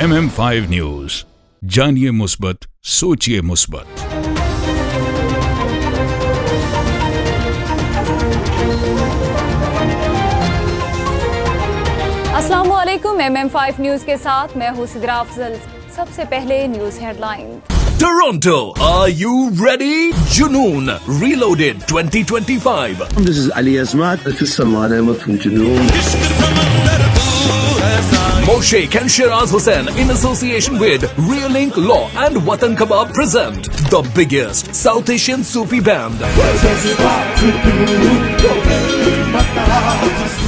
MM5 news, जानिए मुस्बत, सोचिए मुस्बत। अस्सलामुअलैकुम, MM5 न्यूज के साथ मैं हूं सिद्रा अफजल। सबसे पहले news headline. Toronto, are you ready? Junoon Reloaded 2025. This is Ali Azmat. This is Salman Ahmed from Junoon. Moshaik and Shiraz Hussain in association with Realink Law and Watan Kebab present the biggest South Asian Sufi band.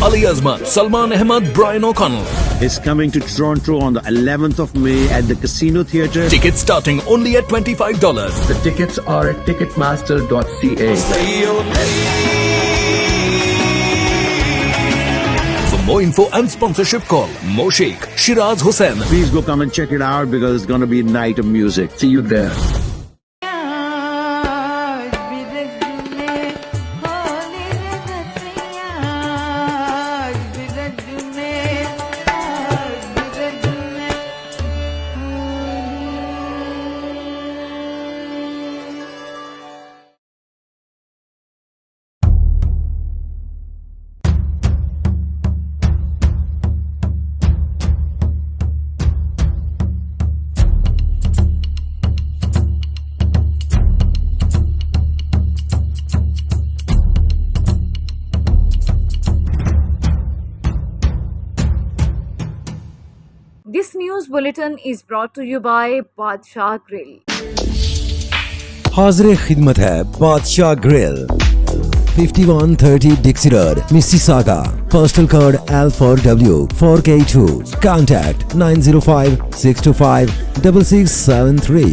Ali Azmat, Salman Ahmed, Brian O'Connell. Is coming to Toronto on the 11th of May at the Casino Theatre. Tickets starting only at $25. The tickets are at ticketmaster.ca. For more info and sponsorship, call Moshaik, Shiraz Hussain. Please go come and check it out because it's going to be a night of music. See you there. This news bulletin is brought to you by Badshah Grill. हाज़िर खिदमत है बादशाह grill, 5130 Dixie Road, Mississauga. Postal code L4W 4K2. Contact 905-625-6673.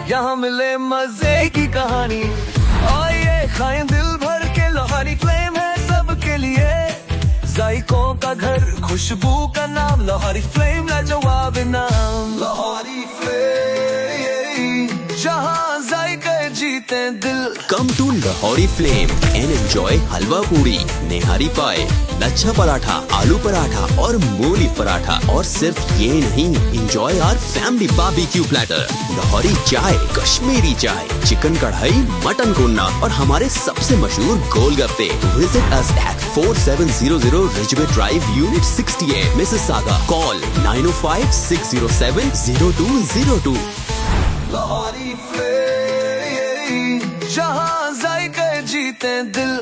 यहाँ मिले मजे की कहानी, आइए खाएं दिल भर के। लोहारी फ्लेम है सबके लिए, जायकों का घर, खुशबू का नाम। लोहारी फ्लेम लाजवाब नाम। लोहारी फ्लेम, जहाँ जायके जीते दिल। Come to Lahori Flame and enjoy halwa puri, nehari pie, lachha paratha, आलू पराठा और मूली पराठा। और सिर्फ ये नहीं, enjoy our family barbecue platter, Lahori चाय, कश्मीरी चाय, चिकन कढ़ाई, मटन कोन्ना और हमारे सबसे मशहूर गोलगप्पे। Visit us at 4700 Ridgeway Drive, Unit 68, Mississauga. Call 905-607-0202. Lahori flame, जहाँ जायके जीते दिल।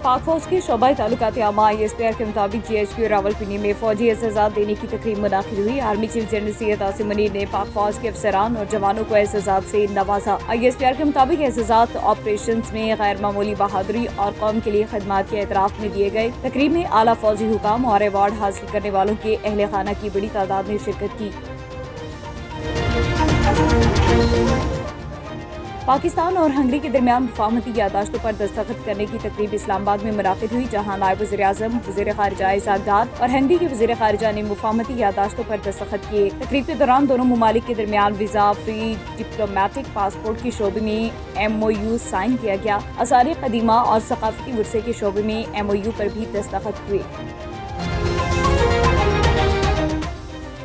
पाक फौज के शोबाई ताल्लुकात आमा ISPR के मुताबिक GHQ रावलपिंडी में फौजी एहसासात देने की तकरीब मुनाकिद हुई। Army chief general Syed Asim Munir ने पाक फौज के अफसरान और जवानों को एहसासात से नवाजा। ISPR के मुताबिक एहसासात ऑपरेशन में गैर मामूली बहादुरी और कौम के लिए खदमात के एतराफ में दिए गए। तकरीब में आला फौजी हुकाम और अवार्ड हासिल करने वालों के अहले खाना की बड़ी तादाद ने शिरकत की। पाकिस्तान और हंगरी के दरमियान मुफाहमती यादाश्तों पर दस्तखत करने की तकरीब इस्लामाबाद में मुनाकिद हुई, जहां नायब वज़ीर-ए-आज़म, वज़ीर-ए-ख़ारिजा इसाक डार और हंगरी के वज़ीर-ए-ख़ारिजा ने मुफाहमती यादाश्तों पर दस्तखत किए। तकरीब के दौरान दोनों ममालिक के दरमियान वीज़ा फ्री डिप्लोमेटिक पासपोर्ट के शोबे में MOU साइन किया गया। आसार कदीमा और सकाफती विरसे के शोबे में MOU पर भी दस्तखत हुए।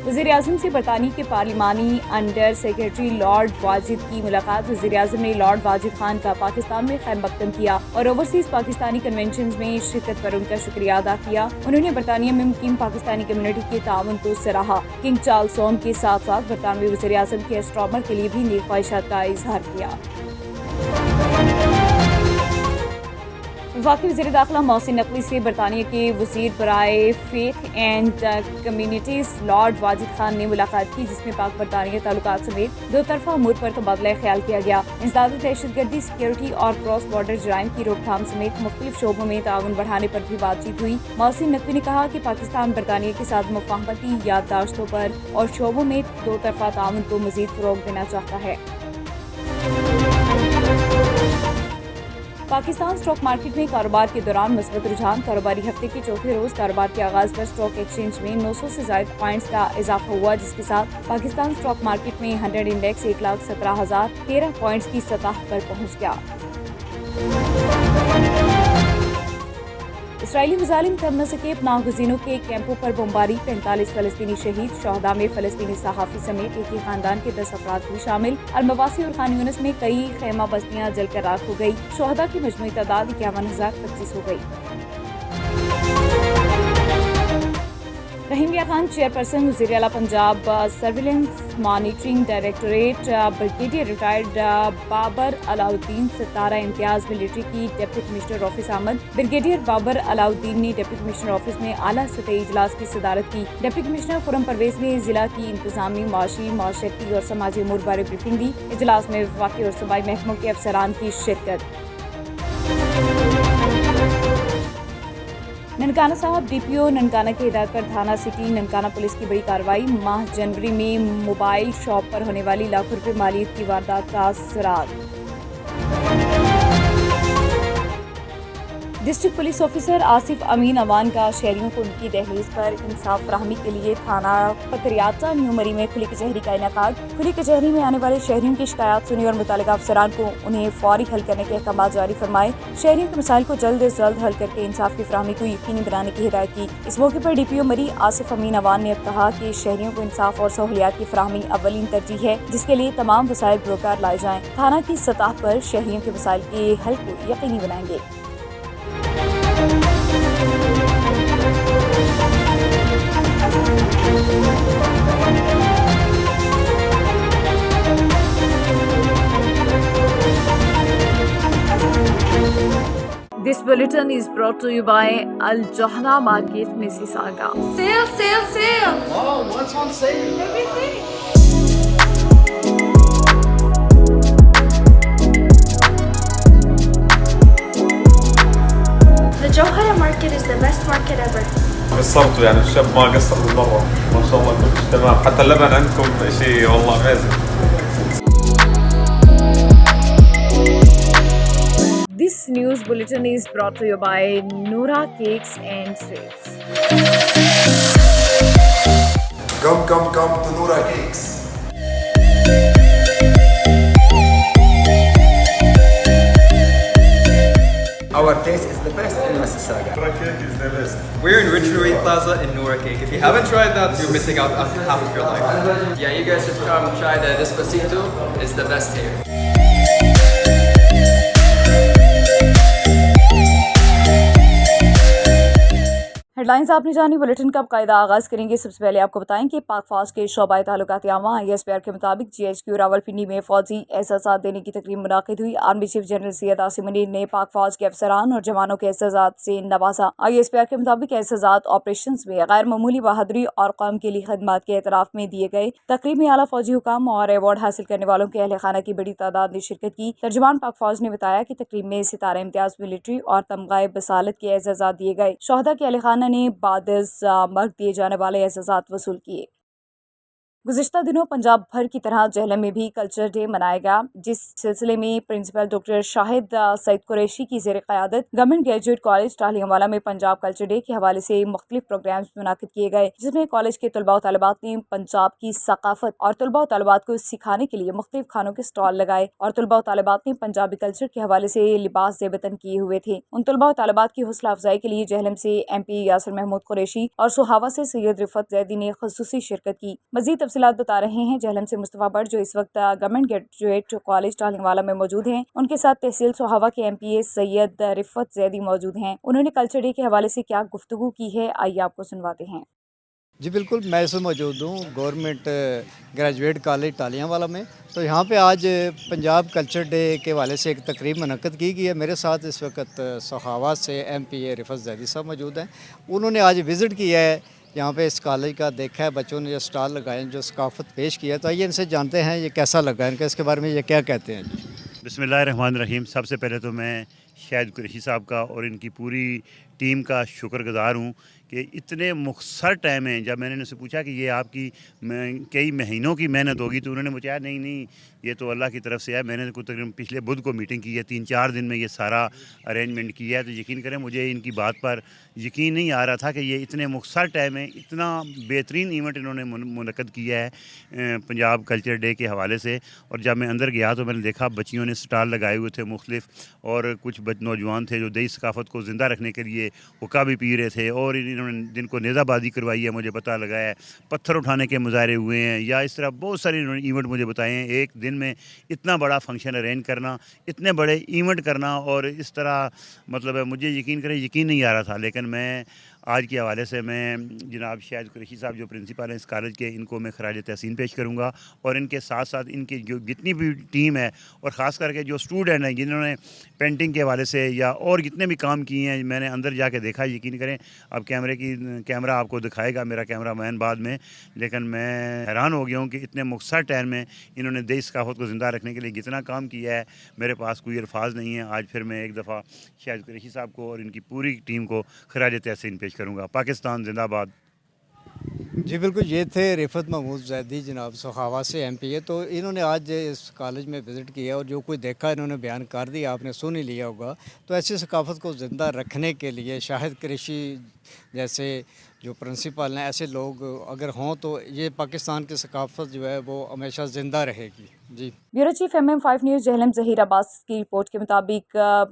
वज़ीर-ए-आज़म से बरतानिया के पार्लिमानी अंडर सेक्रेटरी लॉर्ड वाजिद की मुलाकात। वज़ीर-ए-आज़म ने लॉर्ड वाजिद खान का पाकिस्तान में खैर मकदम किया और ओवरसीज पाकिस्तानी कन्वेंशन में शिरकत पर उनका शुक्रिया अदा किया। उन्होंने बरतानिया में मुकीम पाकिस्तानी कम्युनिटी के ताउन को सराहा। किंग चार्ल्स सोम के साथ साथ बरतानवी वज़ीर-ए-आज़म के एस्ट्रॉमर के लिए भी नेक ख्वाहिशात का इजहार किया। वफाकी वज़ीर दाखिला मोहसिन नकवी से बरतानिया के वज़ीर बराए faith and communities Lord Wajid Khan ने मुलाकात की, जिसमें पाक बरतानिया ताल्लुकात समेत दो तरफा अमूर पर तबादला ख्याल किया गया। इंसदाद दहशतगर्दी, सिक्योरिटी और क्रॉस बॉर्डर जराइम की रोकथाम समेत मुख्तलिफ शोबों में ताउन बढ़ाने पर भी बातचीत हुई। मोहसिन नकवी ने कहा कि पाकिस्तान बरतानिया के साथ मुफाहमती याददाश्तों पर और शोबों में दो तरफा ताउन को मज़ीद फ़रोग़ देना चाहता है। पाकिस्तान स्टॉक मार्केट में कारोबार के दौरान مثبت रुझान। कारोबारी हफ्ते के चौथे रोज कारोबार के आगाज पर स्टॉक एक्सचेंज में 900 से ज्यादा पॉइंट्स का इजाफा हुआ, जिसके साथ पाकिस्तान स्टॉक मार्केट में 100 इंडेक्स 1,17,013 पॉइंट्स की सतह पर पहुंच गया। इसराइली मुजालिम कर न सके नागुज़ीनों के कैंपों पर बमबारी, 45 फलस्तीनी शहीद। शहदा में फलस्तीनी सहाफ़ी समेत एक ही खानदान के 10 अफराद भी शामिल। अल-मवासी और खान यूनिस में कई खैमा बस्तियां जलकर राख हो गई। शहदा की मजमूई तादाद 51,025 हो गई। रहीम मियां खान चेयरपर्सन वज़ीर आला Punjab surveillance monitoring directorate, brigadier retired Babar Alauddin Sitara Imtiaz military की डिप्टी कमिश्नर ऑफिस आमद। ब्रिगेडियर बाबर अलाउद्दीन ने डिप्टी कमिश्नर ऑफिस में आला सतही इजलास की सदारत की। डिप्टी कमिश्नर खुरम परवेज ने जिला की इंतजामी, माशी, माशरती और समाजी उमूर बारे ब्रीफिंग दी। इजलास में वफाकी और सूबाई महकमों के अफसरान की शिरकत। ननकाना साहब डीपीओ ननकाना की हिदायत पर थाना सिटी ननकाना पुलिस की बड़ी कार्रवाई। माह जनवरी में मोबाइल शॉप पर होने वाली लाखों रुपए मालियत की वारदात का सुराग। डिस्ट्रिक्ट पुलिस ऑफिसर आसिफ अमीन अवान का शहरियों को उनकी दहलीज पर इंसाफ फराहमी के लिए थाना पतरियाचा न्यू मरी में खुली कचहरी का इनेकाद। खुली कचहरी में आने वाले शहरियों की शिकायत सुनी और मुतालिका अफसरान को उन्हें फौरी हल करने के अहकाम जारी फरमाए। शहरियों के मसाइल को जल्द से जल्द हल करके इंसाफ की फराहमी को यकीनी बनाने की हिदायत की। इस मौके पर डीपीओ मरी आसिफ अमीन अवान ने कहा कि शहरियों को इंसाफ और सहूलियात की फराहमी अव्वलीन तरजीह है, जिसके लिए तमाम वसाइल बरोकार लाए जाएं। थाना की सतह पर शहरियों के मसाइल के हल को यकीनी बनाएंगे। This bulletin is brought to you by Al Johna Market, Mississauga. Sale, sale, sale! Oh, what's on sale? Everything. The Johana Market is the best market ever. قصرتوا يعني الشاب ما قصر بالمرة، ما شاء الله كلش تمام، حتى اللبن عندكم شيء والله amazing. This news bulletin is brought to you by Noora Cakes and Sweets. Come to Noora Cakes. Our taste is the best in Mississauga. Noora Cake is the best. We're in Ridgeway Plaza in Noora Cake. If you haven't tried that, you're missing out on half of your life. Yeah, you guys should come try the Despacito. It's the best here. Headlines आपने जानी। Bulletin का कायदा आगाज करेंगे। सबसे पहले आपको बताएं कि पाक फौज के शोबाए ताल्लुकात आमा ISPR के मुताबिक GHQ रावलपिंडी में फौजी एहसासात देने की तकरीब मुनाकिद हुई। Army chief general Syed Asim Munir ने पाक फौज के अफसरान और जवानों के एहसासात से नवाजा। ISPR के मुताबिक एहसासात ऑपरेशन में गैर मामूली बहादुरी और कौम के लिए खदमात के एतराफ में दिए गए। तकरीब में आला फौजी हुकाम और अवार्ड हासिल करने वालों के अहल खाना की बड़ी तादाद ने शिरकत की। तर्जुमान पाक फौज ने बताया कि तकरीब में सितारा इम्तियाज मिलिट्री और तमगाए बसालत के एहसासात दिए गए। शोहदा के अहल खाना ने बाद मर्ग दिए जाने वाले एहसासात वसूल किए। गुज़िश्ता दिनों पंजाब भर की तरह जेहलम में भी कल्चर डे मनाया गया, जिस सिलसिले में प्रिंसिपल डॉक्टर शाहिद सईद कुरैशी की ज़ेर क़यादत गवर्नमेंट ग्रेजुएट कॉलेज टालियांवाला में पंजाब कल्चर डे के हवाले से मुख्तलिफ प्रोग्राम्स मुनाकिद किए गए, जिसमें कॉलेज के तलबा व तालिबात ने पंजाब की सकाफत और तलबा व तालिबात को सिखाने के लिए मुख्तलिफ खानों के स्टॉल लगाए और तलबा व तालिबात ने पंजाबी कल्चर के हवाले से लिबास ज़ेबतन किए हुए थे। उन तलबा व तालिबात की हौसला अफजाई के लिए जेहलम से MP यासिर महमूद कुरैशी और सुहावा से सैयद रिफत जैदी ने खुसूसी शिरकत की। मज़ीद तफसीलात बता रहे हैं जेहलम से मुस्तफ़ा बट, जो इस वक्त गवर्नमेंट ग्रेजुएट कॉलेज टालियांवाला में मौजूद हैं। उनके साथ तहसील सुहावा के MPA सैयद रिफत जैदी मौजूद हैं। उन्होंने कल्चर डे के हवाले से क्या गुफ्तगू की है, आइए आपको सुनवाते हैं। जी बिल्कुल, मैं इसमें मौजूद हूँ गवर्नमेंट ग्रेजुएट कॉलेज टालियांवाला में। तो यहाँ पे आज पंजाब कल्चर डे के हवाले से एक तकरीब मुनक्कद की गई है। मेरे साथ इस वक्त सुहावा से MPA रिफत जैदी साहब मौजूद हैं। उन्होंने आज विज़िट किया है यहाँ पे इस कॉलेज का, देखा है बच्चों ने जो स्टॉल लगाए हैं, जो सकाफत पेश किया। तो आइए इनसे जानते हैं ये कैसा लगा, इनका इसके बारे में ये क्या कहते हैं। बिस्मिल्लाहिर्रहमानिर्रहीम। सबसे पहले तो मैं शाहिद कुरैशी साहब का और इनकी पूरी टीम का शुक्रगुजार हूँ कि इतने मुख्तर टाइम में, जब मैंने उनसे पूछा कि ये आपकी कई महीनों की मेहनत होगी, तो उन्होंने मुझे नहीं ये तो अल्लाह की तरफ से है। मैंने तकरीबन पिछले बुध को मीटिंग की है, 3-4 दिन में ये सारा अरेंजमेंट किया है। तो यकीन करें मुझे इनकी बात पर यकीन नहीं आ रहा था कि ये इतने मुख्तर टाइम में इतना बेहतरीन इवेंट इन्होंने मुनक़द किया है पंजाब कल्चर डे के हवाले से। और जब मैं अंदर गया तो मैंने देखा बच्चियों ने स्टॉल लगाए हुए थे मुख्तलिफ, और कुछ नौजवान थे जो दही सकाफ़त को ज़िंदा रखने के लिए हुक्का भी पी रहे थे, और इन्होंने जिनको नेज़ाबाजी करवाई है मुझे पता लगा है, पत्थर उठाने के मुजाहरे हुए हैं, या इस तरह बहुत सारे इन्होंने इवेंट मुझे बताए हैं। एक दिन में इतना बड़ा फंक्शन अरेंज करना, इतने बड़े इवेंट करना, और इस तरह मतलब है मुझे यकीन नहीं आ रहा था। लेकिन मैं आज के हवाले से मैं जनाब शाहिद कुरैशी साहब जो प्रिंसिपल हैं इस कॉलेज के, इनको मैं खराज तहसीन पेश करूँगा, और इनके साथ साथ इनकी जो जितनी भी टीम है, और ख़ास करके जो स्टूडेंट हैं जिन्होंने पेंटिंग के हवाले से या और जितने भी काम किए हैं, मैंने अंदर जाके देखा। यकीन करें अब कैमरा आपको दिखाएगा मेरा कैमरामैन बाद में, लेकिन मैं हैरान हो गया हूँ कि इतने मुख्तर टाइम में इन्होंने देश सकाफ़त को ज़िंदा रखने के लिए जितना काम किया है, मेरे पास कोई अल्फाज नहीं है। आज फिर मैं एक दफ़ा शाहिद कुरैशी साहब को और इनकी पूरी टीम को खराज तहसीन पेश करूँगा। पाकिस्तान जिंदाबाद। जी बिल्कुल, ये थे रिफत महमूद जैदी जनाब सखावा से MPA। तो इन्होंने आज इस कॉलेज में विज़िट किया और जो कोई देखा इन्होंने बयान कर दिया, आपने सुन ही लिया होगा। तो ऐसी सकाफ़त को ज़िंदा रखने के लिए शाहिद कुरैशी जैसे जो प्रिंसिपल हैं, ऐसे लोग अगर हों तो ये पाकिस्तान की सकाफ़त जो है वो हमेशा ज़िंदा रहेगी। जी, bureau chief MM5 news Jhelum Zaheer Abbas की रिपोर्ट के मुताबिक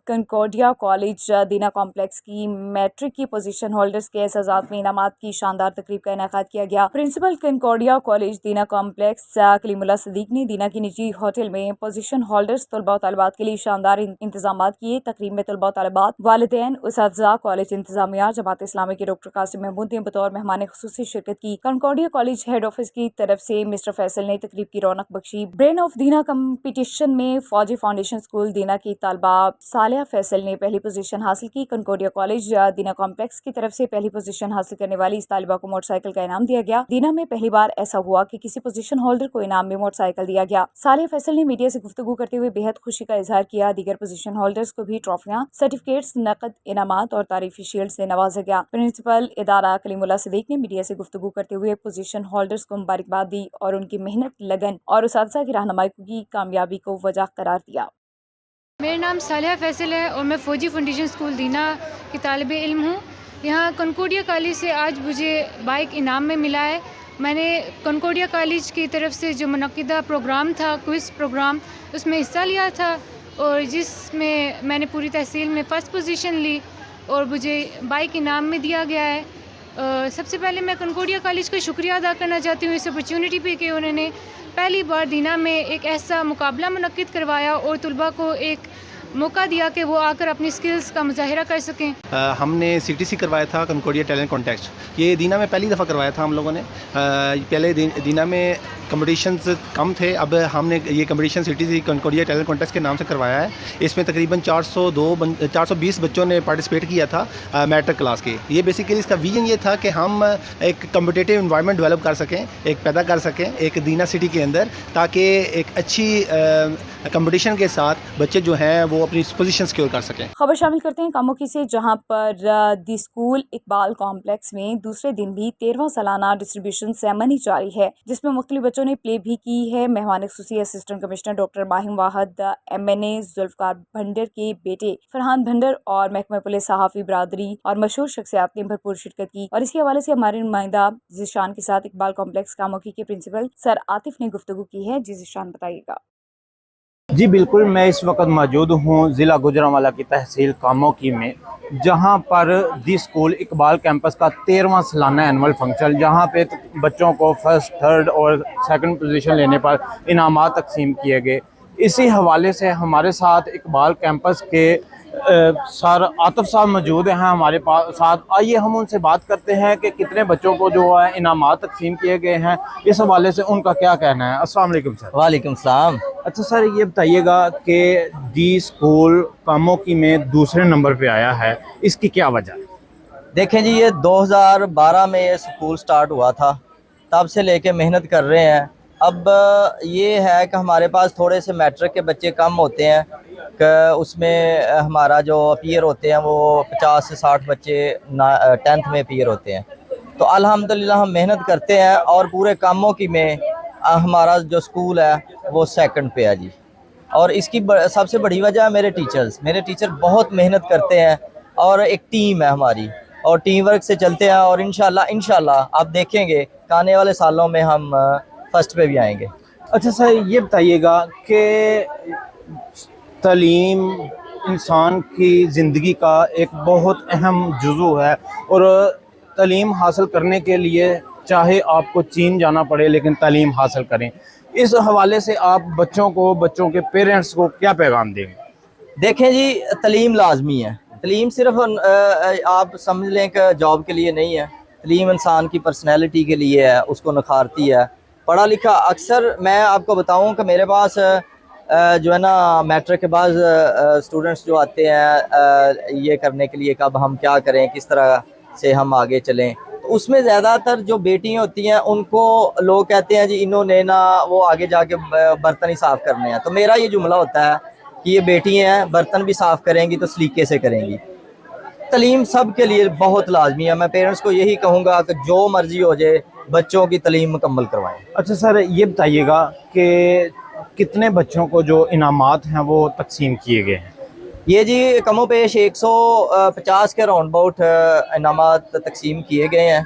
कंकोडिया कॉलेज दीना कॉम्प्लेक्स की मैट्रिक की पोजीशन होल्डर्स के एजाज़ात में इनामात की शानदार तकरीब का इनेकाद किया गया। Principal कंकोडिया college Dina complex Kalimullah Sadiq ने दीना की निजी होटल में पोजीशन होल्डर्स तलबा तलबात के लिए शानदार इंतजाम किए। तकरीब में तलबा तलबात, वालिदैन, उस्ताज़ा, कॉलेज इंतजामिया, जमात इस्लामी के डॉक्टर कासिम महमूद ने बतौर मेहमान खुसूसी शिरकत की। कंकोडिया कॉलेज हेड ऑफिस की तरफ से मिस्टर फैसल ने तकरीब की रौनक बख्शी। ब्रेन ऑफ दीना कंपटीशन में फौजी फाउंडेशन स्कूल दीना की तालबा सालिया फैसल ने पहली पोजीशन हासिल की। कंकोडिया कॉलेज दीना कॉम्प्लेक्स की तरफ से पहली पोजीशन हासिल करने वाली इस तालिबा को मोटरसाइकिल का इनाम दिया गया। दीना में पहली बार ऐसा हुआ कि किसी पोजीशन होल्डर को इनाम में मोटरसाइकिल दिया गया। सालिया फैसल ने मीडिया से गुफ्तगू करते हुए बेहद खुशी का इजहार किया। दीगर पोजीशन होल्डर्स को भी ट्रॉफियां, सर्टिफिकेट्स, नकद इनामात और तारीफी शील्ड से नवाजा गया। प्रिंसिपल इदारा कलीमुल्लाह सदीक ने मीडिया से गुफ्तगू करते हुए पोजीशन होल्डर्स को मुबारकबाद दी और उनकी मेहनत, लगन और उस्ताज़ा की रहनुमाई की कामयाबी को वजह करार दिया। मेरा नाम सालिया फैसल है और मैं फौजी फाउंडेशन स्कूल दीना की तालिब इल्म हूँ। यहाँ कंकोडिया कॉलेज से आज मुझे बाइक इनाम में मिला है। मैंने कंकोडिया कॉलेज की तरफ से जो मुनक्किदा प्रोग्राम था, क्विज़ प्रोग्राम, उसमें हिस्सा लिया था और जिसमें मैंने पूरी तहसील में फ़र्स्ट पोजीशन ली और मुझे बाइक इनाम में दिया गया है। सबसे पहले मैं कंकोडिया कॉलेज का शुक्रिया अदा करना चाहती हूँ इस अपॉर्चुनिटी पे कि उन्होंने पहली बार दीना में एक ऐसा मुकाबला मुनक्किद करवाया और तलबा को एक मौका दिया कि वो आकर अपनी स्किल्स का मुजाहिरा कर सकें। हमने CTC करवाया था कंकोडिया टैलेंट कॉन्टेस्ट। ये दीना में पहली दफ़ा करवाया था हम लोगों ने। पहले दीना में कंपटीशंस कम थे, अब हमने ये कंपटीशन CTC कंकोडिया टैलेंट कॉन्टेस्ट के नाम से करवाया है। इसमें तकरीबन 420 बच्चों ने पार्टिसिपेट किया था मैट्रिक क्लास के। ये बेसिकली इसका विजन ये था कि हम एक कम्पिटिटिव इन्वायरमेंट डेवलप कर सकें, एक पैदा कर सकें एक दीना सिटी के अंदर, ताकि एक अच्छी कंपटीशन के साथ बच्चे जो हैं वो अपनी पोजीशन सिक्योर कर सकें। खबर शामिल करते हैं कामोकी से, जहां पर दी स्कूल इकबाल कॉम्प्लेक्स में दूसरे दिन भी 13वां सालाना डिस्ट्रीब्यूशन सेरेमनी जारी है, जिसमें मुख्तलिफ बच्चों ने प्ले भी की है। मेहमान खुसूसी assistant commissioner doctor Mahim Wahid, MNA Zulfiqar Bhandar के बेटे फरहान भंडर और महकमा पुलिस, सहाफ़ी बरादरी और मशहूर शख्सियात ने भरपूर शिरकत की। और इसके हवाले से हमारे नुमाइंदा जीशान के साथ इकबाल कॉम्प्लेक्स कामोकी के प्रिंसिपल सर आतिफ ने गुफ्तगू की है। जीशान बताइएगा। जी बिल्कुल, मैं इस वक्त मौजूद हूँ ज़िला गुजरांवाला की तहसील कामोकी में, जहाँ पर दी स्कूल इकबाल कैंपस का 13वां सालाना एनुअल फंक्शन, जहाँ पे बच्चों को फर्स्ट, थर्ड और सेकंड पोजीशन लेने पर इनामात तकसीम किए गए। इसी हवाले से हमारे साथ इकबाल कैंपस के सर आतिफ साहब मौजूद हैं हमारे पास साथ। आइए हम उनसे बात करते हैं कि कितने बच्चों को जो है इनामात तकसीम किए गए हैं, इस हवाले से उनका क्या कहना है। अस्सलाम वालेकुम सर। वालेकुम सलाम। अच्छा सर, ये बताइएगा कि दी स्कूल कामोकी में दूसरे नंबर पे आया है, इसकी क्या वजह है? देखें जी, ये 2012 में ये स्कूल स्टार्ट हुआ था, तब से लेके मेहनत कर रहे हैं। اب یہ ہے کہ ہمارے پاس تھوڑے سے میٹرک کے بچے کم ہوتے ہیں کہ اس میں ہمارا جو اپیئر ہوتے ہیں وہ 50 سے 60 بچے 10th میں اپیئر ہوتے ہیں. تو الحمدللہ ہم محنت کرتے ہیں اور پورے کاموں کی میں ہمارا جو سکول ہے وہ 2nd پہ ہے جی. اور اس کی سب سے بڑی وجہ ہے میرے ٹیچر بہت محنت کرتے ہیں اور ایک ٹیم ہے ہماری اور ٹیم ورک سے چلتے ہیں اور انشاءاللہ آپ دیکھیں گے کہ آنے والے سالوں میں ہم فرسٹ پہ بھی آئیں گے. اچھا سر یہ بتائیے گا کہ تعلیم انسان کی زندگی کا ایک بہت اہم جزو ہے اور تعلیم حاصل کرنے کے لیے چاہے آپ کو چین جانا پڑے لیکن تعلیم حاصل کریں. اس حوالے سے آپ بچوں کے پیرنٹس کو کیا پیغام دیں گے؟ دیکھیں جی تعلیم لازمی ہے. تعلیم صرف آپ سمجھ لیں کہ جاب کے لیے نہیں ہے. تعلیم انسان کی پرسنالٹی کے لیے ہے, اس کو نکھارتی ہے. پڑھا لکھا اکثر میں آپ کو بتاؤں کہ میرے پاس جو ہے نا میٹرک کے بعد اسٹوڈنٹس جو آتے ہیں یہ کرنے کے لیے کہ اب ہم کیا کریں, کس طرح سے ہم آگے چلیں, تو اس میں زیادہ تر جو بیٹیاں ہوتی ہیں ان کو لوگ کہتے ہیں جی انہوں نے نا وہ آگے جا کے برتن ہی صاف کرنے ہیں. تو میرا یہ جملہ ہوتا ہے کہ یہ بیٹی ہیں, برتن بھی صاف کریں گی تو سلیقے سے کریں گی. تعلیم سب کے لیے بہت لازمی ہے. میں پیرنٹس کو یہی کہوں گا کہ جو مرضی ہو جائے بچوں کی تعلیم مکمل کروائیں. اچھا سر یہ بتائیے گا کہ کتنے بچوں کو جو انعامات ہیں وہ تقسیم کیے گئے ہیں؟ یہ جی کم و بیش 150 کے راؤنڈ باؤٹ انعامات تقسیم کیے گئے ہیں.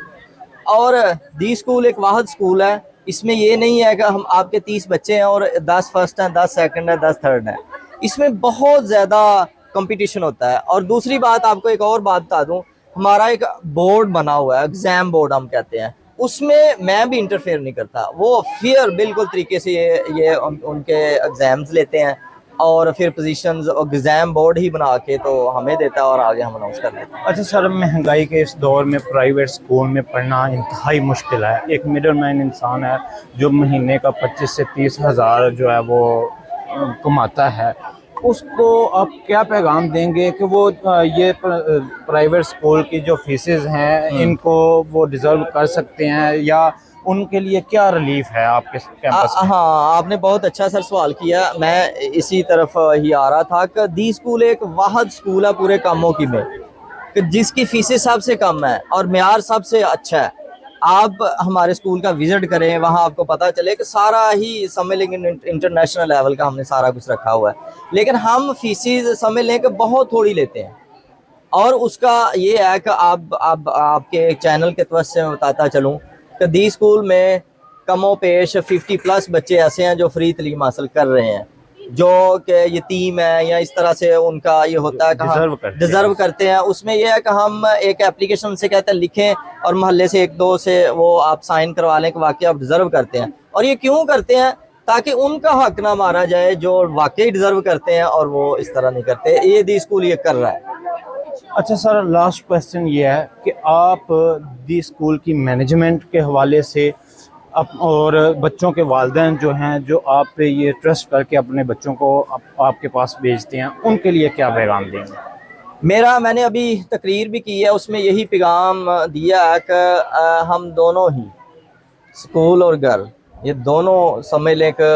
اور دی اسکول ایک واحد اسکول ہے. اس میں یہ نہیں ہے کہ ہم آپ کے 30 بچے ہیں اور 10 فرسٹ ہیں, 10 سیکنڈ ہیں, 10 تھرڈ ہیں. اس میں بہت زیادہ کمپٹیشن ہوتا ہے. اور دوسری بات آپ کو ایک اور بات بتا دوں, ہمارا ایک بورڈ بنا ہوا ہے, ایگزام بورڈ ہم کہتے ہیں, اس میں بھی انٹرفیئر نہیں کرتا. وہ فیئر بالکل طریقے سے یہ ان کے ایگزامز لیتے ہیں اور پھر پوزیشنز ایگزام بورڈ ہی بنا کے تو ہمیں دیتا ہے اور آگے ہم اناؤنس کر دیتے ہیں. اچھا سر مہنگائی کے اس دور میں پرائیویٹ اسکول میں پڑھنا انتہائی مشکل ہے. ایک مڈل مین انسان ہے جو مہینے کا 25 سے 30 ہزار جو ہے وہ کماتا ہے, اس کو آپ کیا پیغام دیں گے کہ وہ یہ پرائیویٹ اسکول کی جو فیسز ہیں ان کو وہ ڈیزرو کر سکتے ہیں یا ان کے لیے کیا ریلیف ہے آپ کے کیمپس میں؟ ہاں آپ نے بہت اچھا سر سوال کیا. میں اسی طرف ہی آ رہا تھا کہ دی اسکول ایک واحد اسکول ہے پورے کاموں کی میں کہ جس کی فیسیں سب سے کم ہے اور معیار سب سے اچھا ہے. آپ ہمارے اسکول کا وزٹ کریں, وہاں آپ کو پتہ چلے کہ سارا ہی سمجھ لیں کہ انٹرنیشنل لیول کا ہم نے سارا کچھ رکھا ہوا ہے. لیکن ہم فیسز سمجھ لیں کہ بہت تھوڑی لیتے ہیں. اور اس کا یہ ہے کہ آپ کے چینل کے توسط سے میں بتاتا چلوں کہ دی اسکول میں کم و بیش 50+ بچے ایسے ہیں جو فری تعلیم حاصل کر رہے ہیں, جو کہ یتیم ہیں یا اس طرح سے ان کا یہ ہوتا ہے کہ ڈیزرو کرتے ہیں. اس میں یہ ہے کہ ہم ایک اپلیکیشن سے کہتے ہیں لکھیں اور محلے سے 1-2 سے وہ آپ سائن کروا لیں کہ واقعی آپ ڈیزرو کرتے ہیں. اور یہ کیوں کرتے ہیں؟ تاکہ ان کا حق نہ مارا جائے جو واقعی ڈیزرو کرتے ہیں اور وہ اس طرح نہیں کرتے. یہ دی اسکول یہ کر رہا ہے. اچھا سر لاسٹ کویسچن یہ ہے کہ آپ دی اسکول کی مینجمنٹ کے حوالے سے اور بچوں کے والدین جو ہیں جو آپ پہ یہ ٹرسٹ کر کے اپنے بچوں کو آپ کے پاس بھیجتے ہیں, ان کے لیے کیا پیغام دیں گے؟ میں نے ابھی تقریر بھی کی ہے, اس میں یہی پیغام دیا ہے کہ ہم دونوں ہی اسکول اور گھر یہ دونوں سمجھ لیں کہ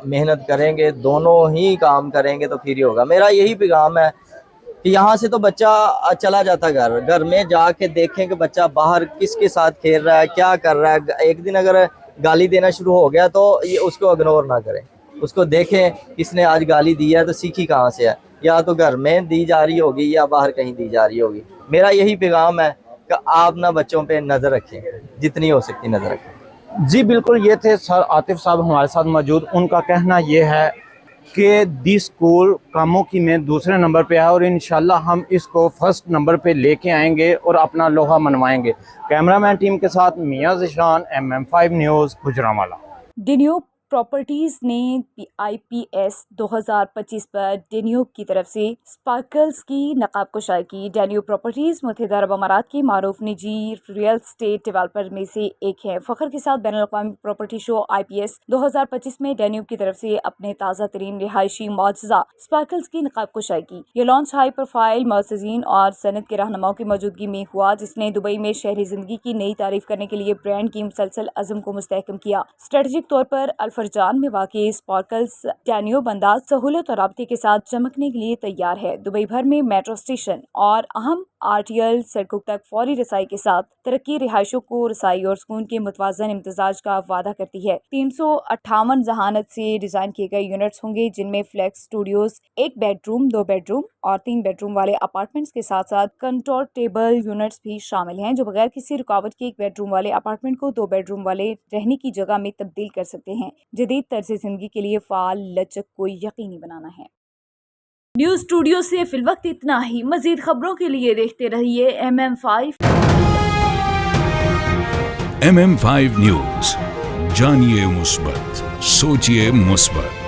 محنت کریں گے, دونوں ہی کام کریں گے تو پھر ہی ہوگا. میرا یہی پیغام ہے کہ یہاں سے تو بچہ چلا جاتا گھر میں جا کے دیکھیں کہ بچہ باہر کس کے ساتھ کھیل رہا ہے, کیا کر رہا ہے. ایک دن اگر گالی دینا شروع ہو گیا تو یہ اس کو اگنور نہ کریں, اس کو دیکھیں کس نے آج گالی دی ہے تو سیکھی کہاں سے ہے, یا تو گھر میں دی جا رہی ہوگی یا باہر کہیں دی جا رہی ہوگی. میرا یہی پیغام ہے کہ آپ نہ بچوں پہ نظر رکھیں, جتنی ہو سکتی نظر رکھیں. جی بالکل, یہ تھے سر عاطف صاحب ہمارے ساتھ موجود. ان کا کہنا یہ ہے کہ دی اسکول کاموں کی میں 2 نمبر پہ ہے اور انشاءاللہ ہم اس کو 1 نمبر پہ لے کے آئیں گے اور اپنا لوہا منوائیں گے. کیمرہ مین ٹیم کے ساتھ میاں Zeeshan, MM5 news, Gujranwala. D new properties ने IPS 2025 पर डेन्यूब की तरफ से स्पार्कल्स की नकाब कुशाई की। डेन्यूब प्रॉपर्टीज मुत्तहिदा अरब अमारात की मारूफ निजी रियल स्टेट डेवलपर में से एक है। फखर के साथ बैनुल-अक़वामी प्रॉपर्टी शो IPS 2025 में डेन्यूब की तरफ से अपने ताज़ा तरीन रिहायशी मौजज़ा स्पार्कल्स की नकाब कुशाई की। ये लॉन्च हाई प्रोफाइल मुअज़्ज़िज़ीन और सनत के रहनुमाओं की मौजूदगी में हुआ, जिसने दुबई में शहरी जिंदगी की नई तारीफ करने के लिए ब्रांड की मुसलसल अज़म को मुस्तहकम किया। स्ट्रेटेजिक तौर पर अल-फरजान में वाक़ई स्पार्कल्स डेन्यूब अंदाज, सहूलत और राब्ते के साथ चमकने के लिए तैयार है। दुबई भर में मेट्रो स्टेशन और अहम RTL सड़कों तक फौरी रसाई के साथ तरक्की रिहायशों को रसाई और सुकून के मुतवाज़न इम्तिजाज का वादा करती है। 358 जहानत से डिजाइन किए गए यूनिट्स होंगे, जिनमें फ्लेक्स स्टूडियोज, 1 बेडरूम, 2 बेडरूम और 3 बेडरूम वाले अपार्टमेंट्स के साथ साथ कंफर्टेबल यूनिट्स भी शामिल हैं, जो बगैर किसी रुकावट के 1 बेडरूम वाले अपार्टमेंट को 2 बेडरूम वाले रहने की जगह में तब्दील कर सकते हैं। जदीद तर्ज जिंदगी के लिए फाल लचक को यकीनी बनाना है। न्यूज़ स्टूडियो से फिलवक्त इतना ही। मजीद खबरों के लिए देखते रहिए MM5 MM5 न्यूज़। जानिए मुस्बत, सोचिए मुस्बत।